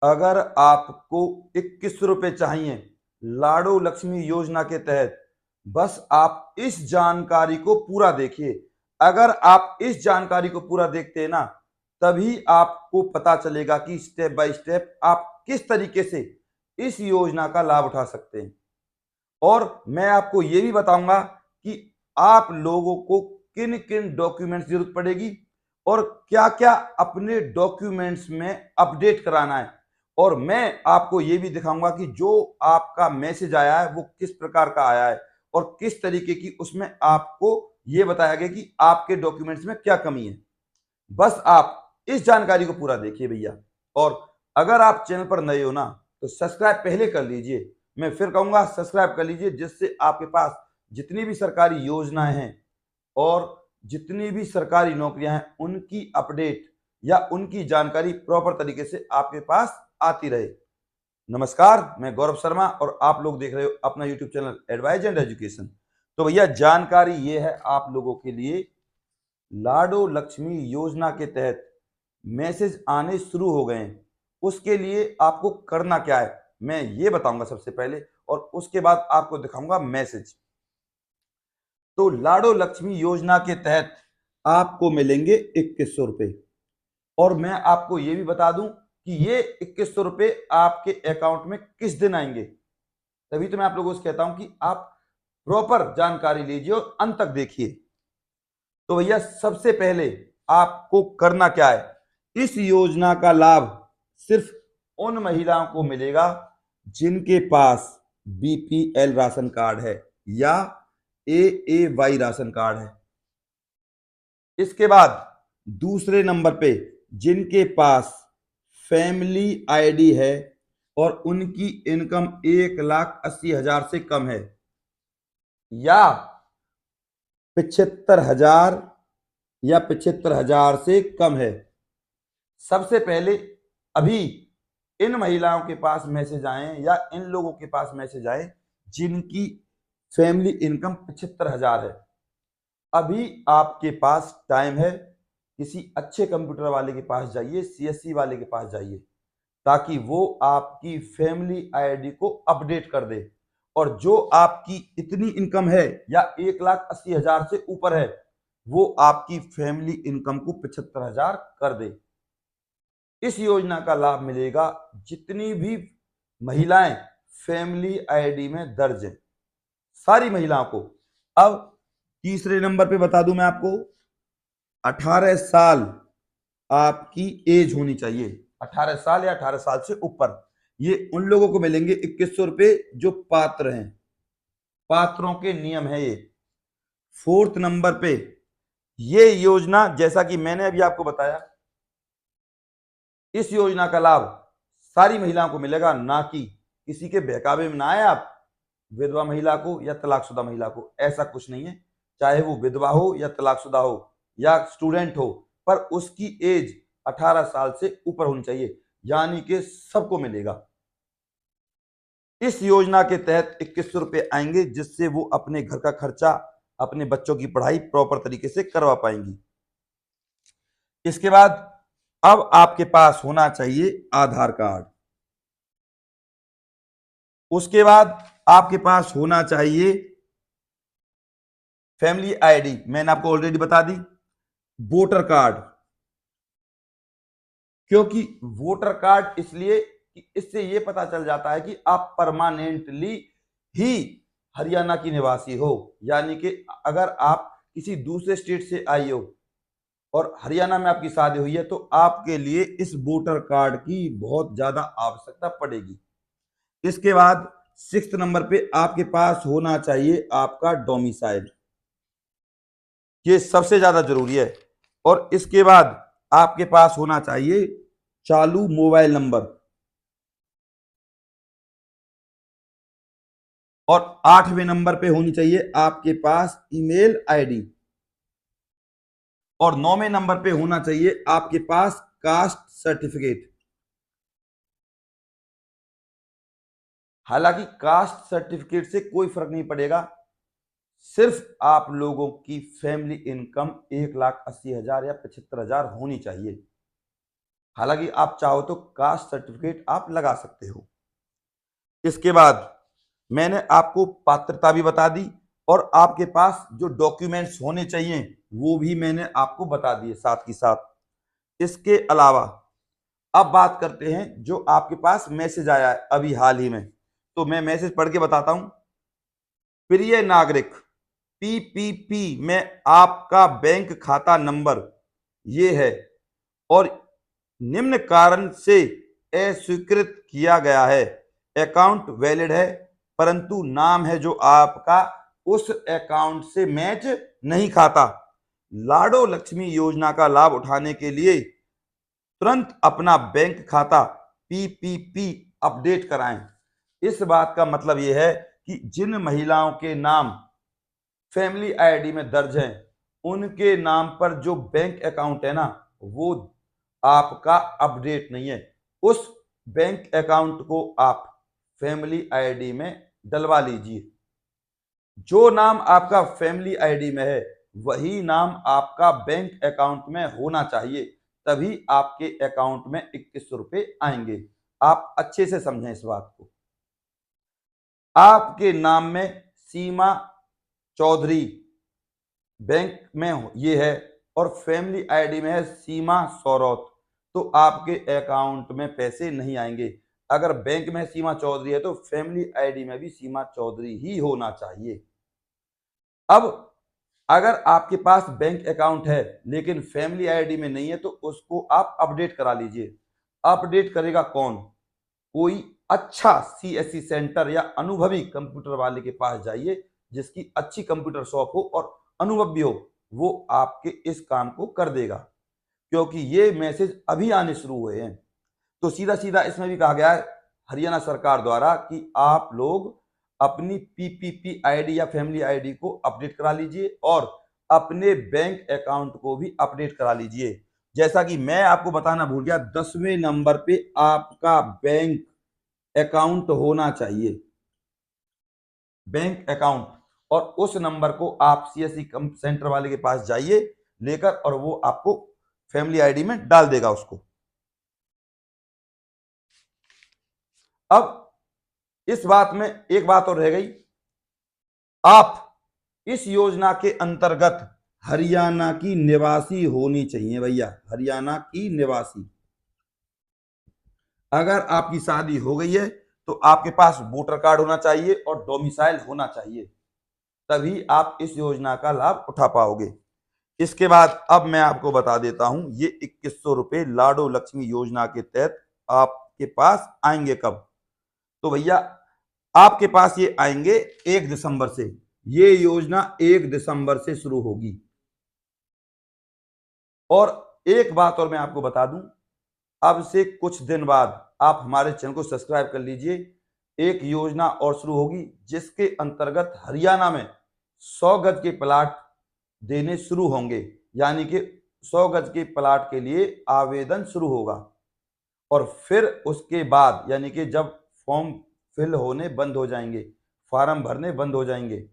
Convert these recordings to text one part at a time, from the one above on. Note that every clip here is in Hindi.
अगर आपको 21 रुपए चाहिए लाडो लक्ष्मी योजना के तहत, बस आप इस जानकारी को पूरा देखिए। अगर आप इस जानकारी को पूरा देखते हैं ना, तभी आपको पता चलेगा कि स्टेप बाय स्टेप आप किस तरीके से इस योजना का लाभ उठा सकते हैं। और मैं आपको ये भी बताऊंगा कि आप लोगों को किन किन डॉक्यूमेंट्स की जरूरत पड़ेगी और क्या क्या अपने डॉक्यूमेंट्स में अपडेट कराना है। और मैं आपको ये भी दिखाऊंगा कि जो आपका मैसेज आया है वो किस प्रकार का आया है और किस तरीके की उसमें आपको ये बताया गया कि आपके डॉक्यूमेंट्स में क्या कमी है। बस आप इस जानकारी को पूरा देखिए भैया। और अगर आप चैनल पर नए हो ना, तो सब्सक्राइब पहले कर लीजिए। मैं फिर कहूंगा सब्सक्राइब कर लीजिए, जिससे आपके पास जितनी भी सरकारी योजनाएं हैं और जितनी भी सरकारी नौकरियां हैं उनकी अपडेट या उनकी जानकारी प्रॉपर तरीके से आपके पास आती रहे। नमस्कार, मैं गौरव शर्मा और आप लोग देख रहे हो अपना YouTube channel advise and education. तो भैया जानकारी ये है आप लोगों के लिए, लाडो लक्ष्मी योजना के तहत मैसेज आने शुरू हो गए हैं। उसके लिए आपको करना क्या है मैं ये बताऊंगा सबसे पहले, और उसके बाद आपको दिखाऊंगा मैसेज। तो लाडो लक्ष्मी योजना के तहत आपको मिलेंगे 2100 रुपए। और मैं आपको ये भी बता दूं कि ये 2100 रुपए आपके अकाउंट में किस दिन आएंगे। तभी तो मैं आप लोगों से कहता हूं कि आप प्रॉपर जानकारी लीजिए और अंत तक देखिए। तो भैया सबसे पहले आपको करना क्या है, इस योजना का लाभ सिर्फ उन महिलाओं को मिलेगा जिनके पास बीपीएल राशन कार्ड है या एएवाई राशन कार्ड है। इसके बाद दूसरे नंबर पे जिनके पास फैमिली आईडी है और उनकी इनकम 1,80,000 से कम है या 75,000 या 75,000 से कम है। सबसे पहले अभी इन महिलाओं के पास मैसेज आए या इन लोगों के पास मैसेज आए जिनकी फैमिली इनकम 75,000 है। अभी आपके पास टाइम है, किसी अच्छे कंप्यूटर वाले के पास जाइए, सीएससी वाले के पास जाइए, ताकि वो आपकी फैमिली आईडी को अपडेट कर दे। और जो आपकी इतनी इनकम है या 1,80,000 से ऊपर है, वो आपकी फैमिली इनकम को 75,000 कर दे। इस योजना का लाभ मिलेगा जितनी भी महिलाएं फैमिली आईडी में दर्ज हैं, सारी महिलाओं को। अब तीसरे नंबर पे बता दूं मैं आपको, 18 साल आपकी एज होनी चाहिए। 18 साल या 18 साल से ऊपर, ये उन लोगों को मिलेंगे 2100 रुपए जो पात्र हैं। पात्रों के नियम है ये। फोर्थ नंबर पे ये योजना, जैसा कि मैंने अभी आपको बताया, इस योजना का लाभ सारी महिलाओं को मिलेगा, ना कि किसी के बहकावे में ना आए आप विधवा महिला को या तलाकशुदा महिला को। ऐसा कुछ नहीं है, चाहे वो विधवा हो या तलाकशुदा हो या स्टूडेंट हो, पर उसकी एज 18 साल से ऊपर होनी चाहिए, यानी कि सबको मिलेगा। इस योजना के तहत 2100 रुपए आएंगे, जिससे वो अपने घर का खर्चा, अपने बच्चों की पढ़ाई प्रॉपर तरीके से करवा पाएंगी। इसके बाद अब आपके पास होना चाहिए आधार कार्ड। उसके बाद आपके पास होना चाहिए फैमिली आईडी, मैंने आपको ऑलरेडी बता दी। वोटर कार्ड, क्योंकि वोटर कार्ड इसलिए कि इससे यह पता चल जाता है कि आप परमानेंटली ही हरियाणा की निवासी हो, यानी कि अगर आप किसी दूसरे स्टेट से आई हो और हरियाणा में आपकी शादी हुई है, तो आपके लिए इस वोटर कार्ड की बहुत ज्यादा आवश्यकता पड़ेगी। इसके बाद 6 नंबर पे आपके पास होना चाहिए आपका डोमिसाइल, ये सबसे ज्यादा जरूरी है। और इसके बाद आपके पास होना चाहिए चालू मोबाइल नंबर। और 8वें नंबर पे होनी चाहिए आपके पास ईमेल आईडी। और 9वें नंबर पे होना चाहिए आपके पास कास्ट सर्टिफिकेट। हालांकि कास्ट सर्टिफिकेट से कोई फर्क नहीं पड़ेगा, सिर्फ आप लोगों की फैमिली इनकम 1,80,000 या 75,000 होनी चाहिए। हालांकि आप चाहो तो कास्ट सर्टिफिकेट आप लगा सकते हो। इसके बाद मैंने आपको पात्रता भी बता दी और आपके पास जो डॉक्यूमेंट्स होने चाहिए वो भी मैंने आपको बता दिए साथ ही साथ। इसके अलावा अब बात करते हैं जो आपके पास मैसेज आया है अभी हाल ही में, तो मैं मैसेज पढ़ के बताता हूं। प्रिय नागरिक, पीपीपी में आपका बैंक खाता नंबर ये है और निम्न कारण से अस्वीकृत किया गया है। अकाउंट वैलिड है परंतु नाम है जो आपका उस अकाउंट से मैच नहीं खाता। लाडो लक्ष्मी योजना का लाभ उठाने के लिए तुरंत अपना बैंक खाता पीपीपी अपडेट कराएं। इस बात का मतलब यह है कि जिन महिलाओं के नाम फैमिली आईडी में दर्ज हैं उनके नाम पर जो बैंक अकाउंट है ना वो आपका अपडेट नहीं है। उस बैंक अकाउंट को आप फैमिली आईडी में डलवा लीजिए। जो नाम आपका फैमिली आईडी में है वही नाम आपका बैंक अकाउंट में होना चाहिए, तभी आपके अकाउंट में 2100 रुपए आएंगे। आप अच्छे से समझें इस बात को। आपके नाम में सीमा चौधरी बैंक में ये है और फैमिली आईडी में है सीमा सौरौत, तो आपके अकाउंट में पैसे नहीं आएंगे। अगर बैंक में सीमा चौधरी है तो फैमिली आईडी में भी सीमा चौधरी ही होना चाहिए। अब अगर आपके पास बैंक अकाउंट है लेकिन फैमिली आईडी में नहीं है तो उसको आप अपडेट करा लीजिए। अपडेट करेगा कौन? कोई अच्छा सीएससी सेंटर या अनुभवी कंप्यूटर वाले के पास जाइए जिसकी अच्छी कंप्यूटर शॉप हो और अनुभव भी हो, वो आपके इस काम को कर देगा। क्योंकि ये मैसेज अभी आने शुरू हुए हैं तो सीधा सीधा इसमें भी कहा गया है हरियाणा सरकार द्वारा कि आप लोग अपनी पीपीपी आईडी या फैमिली आईडी को अपडेट करा लीजिए और अपने बैंक अकाउंट को भी अपडेट करा लीजिए। जैसा कि मैं आपको बताना भूल गया, 10वें नंबर पे आपका बैंक अकाउंट होना चाहिए, बैंक अकाउंट। और उस नंबर को आप सीएससी सेंटर वाले के पास जाइए लेकर और वो आपको फैमिली आईडी में डाल देगा उसको। अब इस बात में एक बात और रह गई, आप इस योजना के अंतर्गत हरियाणा की निवासी होनी चाहिए भैया, हरियाणा की निवासी। अगर आपकी शादी हो गई है तो आपके पास वोटर कार्ड होना चाहिए और डोमिसाइल होना चाहिए, तभी आप इस योजना का लाभ उठा पाओगे। इसके बाद अब मैं आपको बता देता हूं ये 2100 रुपए लाडो लक्ष्मी योजना के तहत आपके पास आएंगे कब। तो भैया आपके पास ये आएंगे 1 दिसंबर से। ये योजना 1 दिसंबर से शुरू होगी। और एक बात और मैं आपको बता दूं, अब से कुछ दिन बाद आप हमारे चैनल को सब्सक्राइब कर लीजिए। एक योजना और शुरू होगी जिसके अंतर्गत हरियाणा में 100 गज के प्लाट देने शुरू होंगे, यानी कि 100 गज के प्लाट के लिए आवेदन शुरू होगा। और फिर उसके बाद यानी कि जब फॉर्म फिल होने बंद हो जाएंगे, फार्म भरने बंद हो जाएंगे,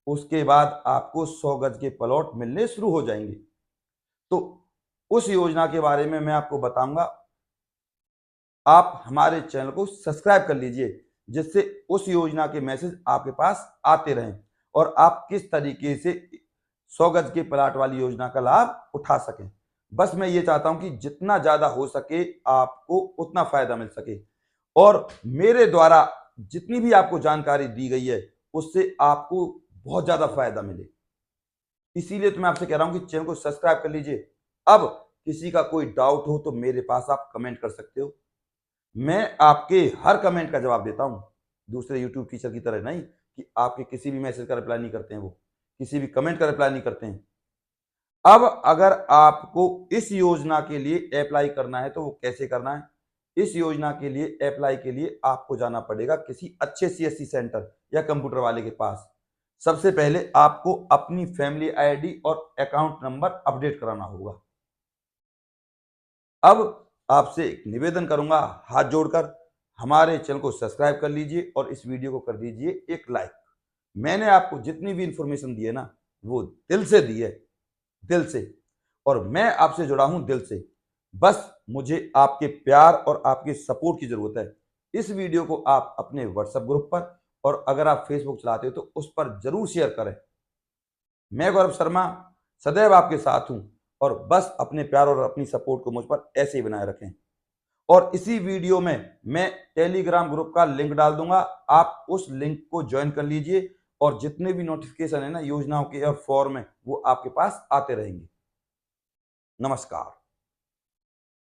उसके बाद आपको 100 गज के प्लॉट मिलने शुरू हो जाएंगे। तो उस योजना के बारे में मैं आपको बताऊंगा। आप हमारे चैनल को सब्सक्राइब कर लीजिए जिससे उस योजना के मैसेज आपके पास आते रहें और आप किस तरीके से 100 गज के प्लाट वाली योजना का लाभ उठा सकें। बस मैं ये चाहता हूं कि जितना ज्यादा हो सके आपको उतना फायदा मिल सके और मेरे द्वारा जितनी भी आपको जानकारी दी गई है उससे आपको बहुत ज्यादा फायदा मिले। इसीलिए तो मैं आपसे कह रहा हूं कि चैनल को सब्सक्राइब कर लीजिए। अब किसी का कोई डाउट हो तो मेरे पास आप कमेंट कर सकते हो, मैं आपके हर कमेंट का जवाब देता हूं। दूसरे यूट्यूब टीचर की तरह नहीं कि आपके किसी भी मैसेज का रिप्लाई नहीं करते हैं, वो किसी भी कमेंट का रिप्लाई नहीं करते हैं। अब अगर आपको इस योजना के लिए अप्लाई करना है तो वो कैसे करना है? इस योजना के लिए अप्लाई के लिए आपको जाना पड़ेगा किसी अच्छे सीएससी सेंटर या कंप्यूटर वाले के पास। सबसे पहले आपको अपनी फैमिली आईडी और अकाउंट नंबर अपडेट कराना होगा। अब आपसे एक निवेदन करूंगा हाथ जोड़कर, हमारे चैनल को सब्सक्राइब कर लीजिए और इस वीडियो को कर दीजिए एक लाइक। मैंने आपको जितनी भी इंफॉर्मेशन दी है ना वो दिल से दी है, दिल से, और मैं आपसे जुड़ा हूं दिल से। बस मुझे आपके प्यार और आपके सपोर्ट की जरूरत है। इस वीडियो को आप अपने व्हाट्सएप ग्रुप पर और अगर आप फेसबुक चलाते हो तो उस पर जरूर शेयर करें। मैं गौरव शर्मा सदैव आपके साथ हूं और बस अपने प्यार और अपनी सपोर्ट को मुझ पर ऐसे ही बनाए रखें। और इसी वीडियो में मैं टेलीग्राम ग्रुप का लिंक डाल दूंगा, आप उस लिंक को ज्वाइन कर लीजिए और जितने भी नोटिफिकेशन है ना योजनाओं के और फॉर्म है वो आपके पास आते रहेंगे। नमस्कार।